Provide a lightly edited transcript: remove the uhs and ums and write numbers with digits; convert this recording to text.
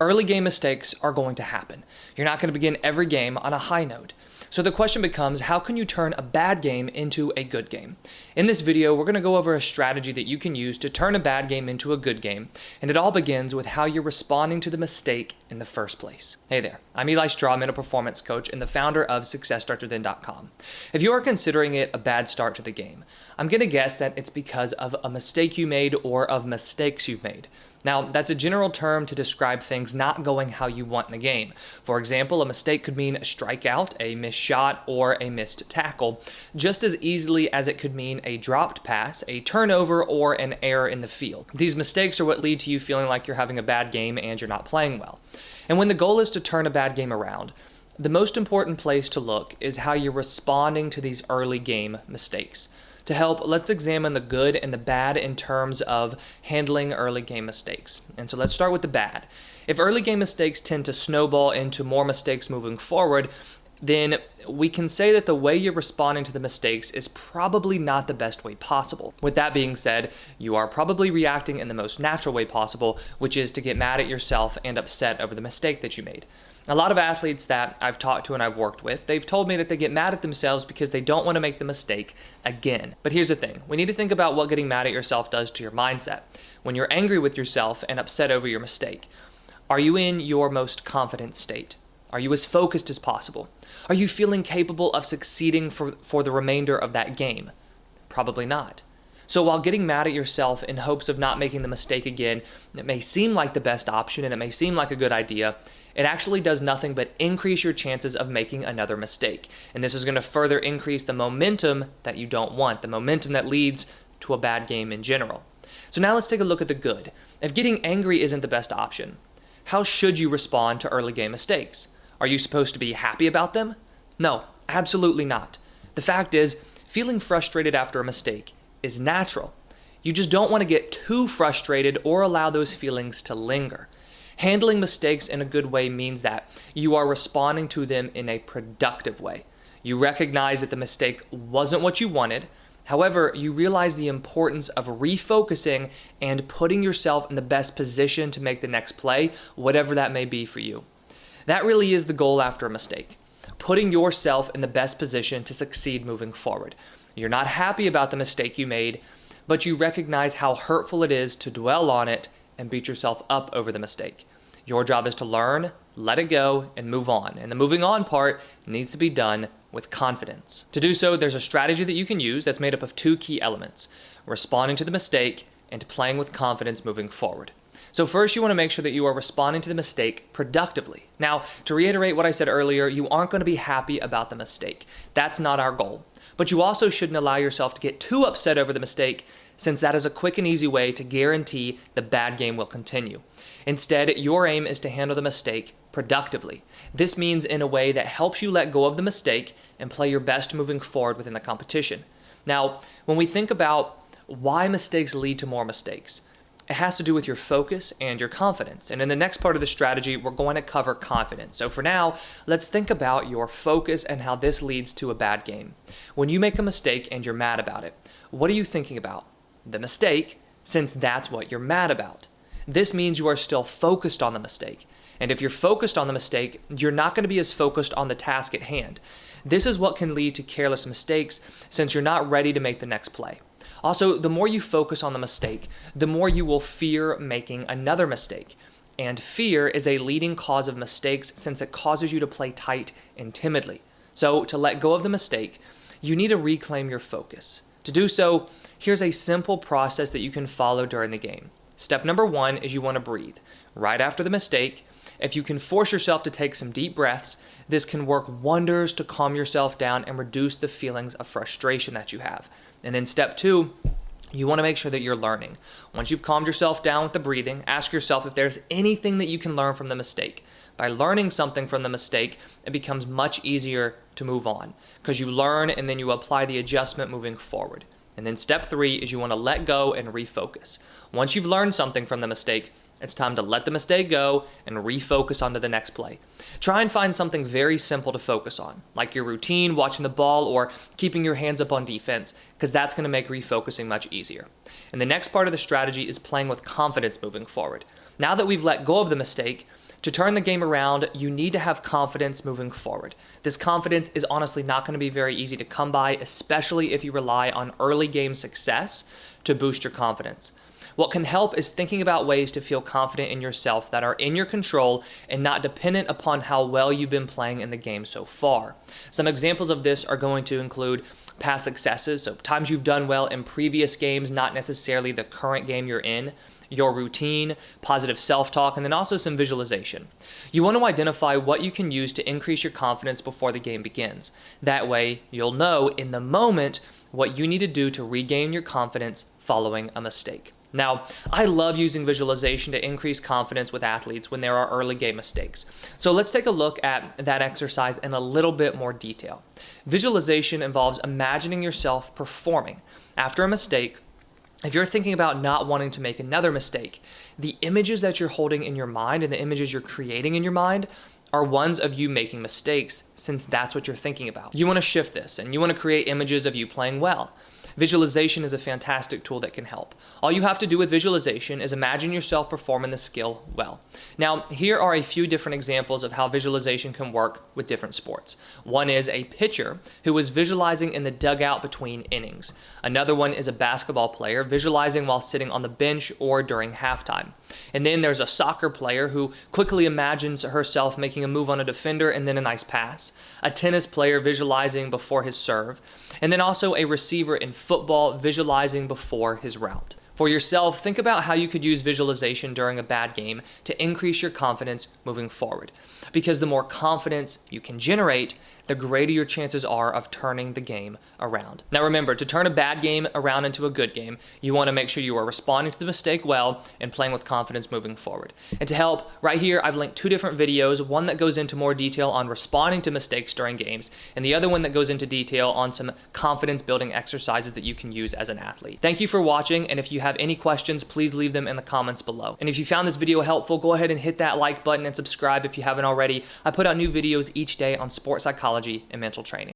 Early game mistakes are going to happen. You're not going to begin every game on a high note. So the question becomes, how can you turn a bad game into a good game? In this video, we're going to go over a strategy that you can use to turn a bad game into a good game, and it all begins with how you're responding to the mistake in the first place. Hey there, I'm Eli Straw, mental performance coach and the founder of SuccessStartsWithin.com. If you are considering it a bad start to the game, I'm going to guess that it's because of a mistake you made or of mistakes you've made. Now, that's a general term to describe things not going how you want in the game. For example, a mistake could mean a strikeout, a missed shot, or a missed tackle, just as easily as it could mean a dropped pass, a turnover, or an error in the field. These mistakes are what lead to you feeling like you're having a bad game and you're not playing well. And when the goal is to turn a bad game around, the most important place to look is how you're responding to these early game mistakes. To help, let's examine the good and the bad in terms of handling early game mistakes. And so let's start with the bad. If early game mistakes tend to snowball into more mistakes moving forward, then we can say that the way you're responding to the mistakes is probably not the best way possible. With that being said, you are probably reacting in the most natural way possible, which is to get mad at yourself and upset over the mistake that you made. A lot of athletes that I've talked to and I've worked with, they've told me that they get mad at themselves because they don't want to make the mistake again. But here's the thing, we need to think about what getting mad at yourself does to your mindset. When you're angry with yourself and upset over your mistake, are you in your most confident state? Are you as focused as possible? Are you feeling capable of succeeding for the remainder of that game? Probably not. So while getting mad at yourself in hopes of not making the mistake again, it may seem like the best option and it may seem like a good idea, it actually does nothing but increase your chances of making another mistake. And this is going to further increase the momentum that you don't want, the momentum that leads to a bad game in general. So now let's take a look at the good. If getting angry isn't the best option, how should you respond to early game mistakes? Are you supposed to be happy about them? No, absolutely not. The fact is, feeling frustrated after a mistake is natural. You just don't want to get too frustrated or allow those feelings to linger. Handling mistakes in a good way means that you are responding to them in a productive way. You recognize that the mistake wasn't what you wanted. However, you realize the importance of refocusing and putting yourself in the best position to make the next play, whatever that may be for you. That really is the goal after a mistake, putting yourself in the best position to succeed moving forward. You're not happy about the mistake you made, but you recognize how hurtful it is to dwell on it and beat yourself up over the mistake. Your job is to learn, let it go, and move on. And the moving on part needs to be done with confidence. To do so, there's a strategy that you can use that's made up of two key elements: responding to the mistake and playing with confidence moving forward. So first, you want to make sure that you are responding to the mistake productively. Now, to reiterate what I said earlier, you aren't going to be happy about the mistake. That's not our goal. But you also shouldn't allow yourself to get too upset over the mistake, since that is a quick and easy way to guarantee the bad game will continue. Instead, your aim is to handle the mistake productively. This means in a way that helps you let go of the mistake and play your best moving forward within the competition. Now, when we think about why mistakes lead to more mistakes, it has to do with your focus and your confidence. And in the next part of the strategy, we're going to cover confidence. So for now, let's think about your focus and how this leads to a bad game. When you make a mistake and you're mad about it, what are you thinking about? The mistake, since that's what you're mad about. This means you are still focused on the mistake. And if you're focused on the mistake, you're not going to be as focused on the task at hand. This is what can lead to careless mistakes, since you're not ready to make the next play. Also, the more you focus on the mistake, the more you will fear making another mistake. And fear is a leading cause of mistakes, since it causes you to play tight and timidly. So to let go of the mistake, you need to reclaim your focus. To do so, here's a simple process that you can follow during the game. Step number 1 is you want to breathe. Right after the mistake, if you can force yourself to take some deep breaths, this can work wonders to calm yourself down and reduce the feelings of frustration that you have. And then step 2, you want to make sure that you're learning. Once you've calmed yourself down with the breathing, ask yourself if there's anything that you can learn from the mistake. By learning something from the mistake, it becomes much easier to move on because you learn and then you apply the adjustment moving forward. And then step 3 is you want to let go and refocus. Once you've learned something from the mistake, it's time to let the mistake go and refocus onto the next play. Try and find something very simple to focus on, like your routine, watching the ball, or keeping your hands up on defense, because that's going to make refocusing much easier. And the next part of the strategy is playing with confidence moving forward. Now that we've let go of the mistake, to turn the game around, you need to have confidence moving forward. This confidence is honestly not going to be very easy to come by, especially if you rely on early game success to boost your confidence. What can help is thinking about ways to feel confident in yourself that are in your control and not dependent upon how well you've been playing in the game so far. Some examples of this are going to include past successes, so times you've done well in previous games, not necessarily the current game you're in, your routine, positive self-talk, and then also some visualization. You want to identify what you can use to increase your confidence before the game begins. That way, you'll know in the moment what you need to do to regain your confidence following a mistake. Now, I love using visualization to increase confidence with athletes when there are early game mistakes. So let's take a look at that exercise in a little bit more detail. Visualization involves imagining yourself performing. After a mistake, if you're thinking about not wanting to make another mistake, the images that you're holding in your mind and the images you're creating in your mind are ones of you making mistakes, since that's what you're thinking about. You want to shift this and you want to create images of you playing well. Visualization is a fantastic tool that can help. All you have to do with visualization is imagine yourself performing the skill well. Now, here are a few different examples of how visualization can work with different sports. One is a pitcher who is visualizing in the dugout between innings. Another one is a basketball player visualizing while sitting on the bench or during halftime. And then there's a soccer player who quickly imagines herself making a move on a defender and then a nice pass. A tennis player visualizing before his serve. And then also a receiver in football visualizing before his route. For yourself, think about how you could use visualization during a bad game to increase your confidence moving forward. Because the more confidence you can generate, the greater your chances are of turning the game around. Now remember, to turn a bad game around into a good game, you want to make sure you are responding to the mistake well and playing with confidence moving forward. And to help, right here, I've linked two different videos, one that goes into more detail on responding to mistakes during games, and the other one that goes into detail on some confidence building exercises that you can use as an athlete. Thank you for watching, and if you have any questions, please leave them in the comments below. And if you found this video helpful, go ahead and hit that like button and subscribe if you haven't already. I put out new videos each day on sports psychology and mental training.